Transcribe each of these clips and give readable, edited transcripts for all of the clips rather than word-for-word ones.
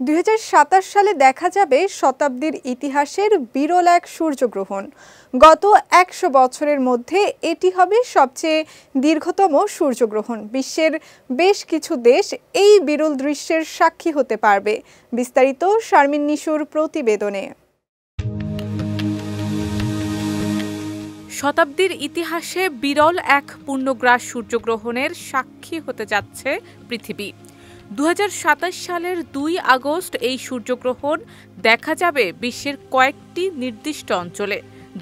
২০২৭ সালে দেখা যাবে শতাব্দীর ইতিহাসের বিরল এক সূর্যগ্রহণ। গত ১০০ বছরের মধ্যে এটি হবে সবচেয়ে দীর্ঘতম সূর্যগ্রহণ। বিশ্বের বেশ কিছু দেশ এই বিরল দৃশ্যের সাক্ষী হতে পারবে। বিস্তারিত শারমিন নিশুর প্রতিবেদনে। শতাব্দীর ইতিহাসে বিরল এক পূর্ণগ্রাস সূর্যগ্রহণের সাক্ষী হতে যাচ্ছে পৃথিবী। ২০২৭ সালের ২ আগস্ট এই সূর্যগ্রহণ দেখা যাবে বিশ্বের কয়েকটি নির্দিষ্ট অঞ্চলে,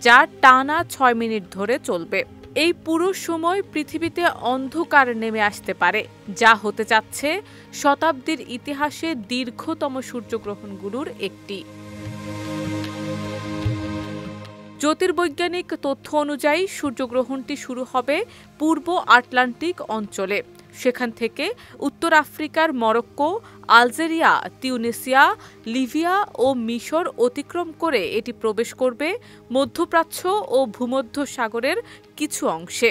যা টানা ৬ মিনিট ধরে চলবে। এই পুরো সময় পৃথিবীতে অন্ধকার নেমে আসতে পারে, যা হতে যাচ্ছে শতাব্দীর ইতিহাসে দীর্ঘতম সূর্যগ্রহণগুলোর একটি। জ্যোতির্বৈজ্ঞানিক তথ্য অনুযায়ী সূর্যগ্রহণটি শুরু হবে পূর্ব আটলান্টিক অঞ্চলে। সেখান থেকে উত্তর আফ্রিকার মরক্কো, আলজেরিয়া, তিউনিসিয়া, লিবিয়া ও মিশর অতিক্রম করে এটি প্রবেশ করবে মধ্যপ্রাচ্য ও ভূমধ্য সাগরের কিছু অংশে।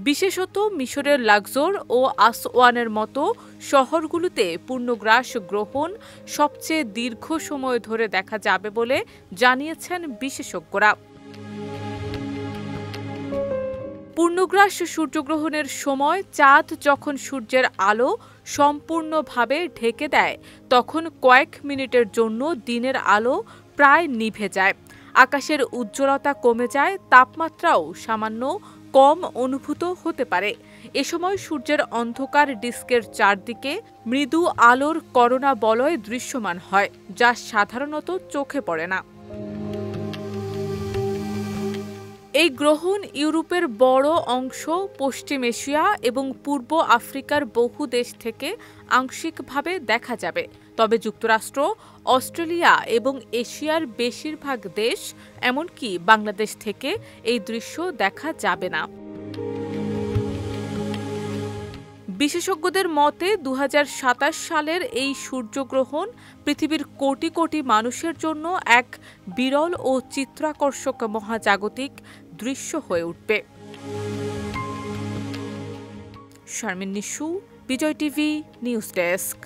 বিশেষত মিশরের লাক্সোর ও আসওয়ানের মতো শহরগুলোতে পূর্ণগ্রাস গ্রহণ সবচেয়ে দীর্ঘ সময় ধরে দেখা যাবে বলে জানিয়েছেন বিশেষজ্ঞরা। পূর্ণগ্রাস সূর্যগ্রহণের সময় চাঁদ যখন সূর্যের আলো সম্পূর্ণভাবে ঢেকে দেয়, তখন কয়েক মিনিটের জন্য দিনের আলো প্রায় নিভে যায়। আকাশের উজ্জ্বলতা কমে যায়, তাপমাত্রাও সামান্য কম অনুভূত হতে পারে। এ সময় সূর্যের অন্ধকার ডিস্কের চারদিকে মৃদু আলোর করোনা বলয় দৃশ্যমান হয়, যা সাধারণত চোখে পড়ে না। এই গ্রহণ ইউরোপের বড় অংশ, পশ্চিম এশিয়া এবং পূর্ব আফ্রিকার বহু দেশ থেকে আংশিকভাবে দেখা যাবে। তবে যুক্তরাষ্ট্র, অস্ট্রেলিয়া এবং এশিয়ার বেশিরভাগ দেশ, এমনকি বাংলাদেশ থেকে এই দৃশ্য দেখা যাবে না। বিশেষজ্ঞদের মতে ২০২৭ সালের এই সূর্যগ্রহণ পৃথিবীর কোটি কোটি মানুষের জন্য এক বিরল ও চিত্রাকর্ষক মহাজাগতিক দৃশ্য হয়ে উঠবে। শারমিন নিশু, বিজয় টিভি নিউজ ডেস্ক।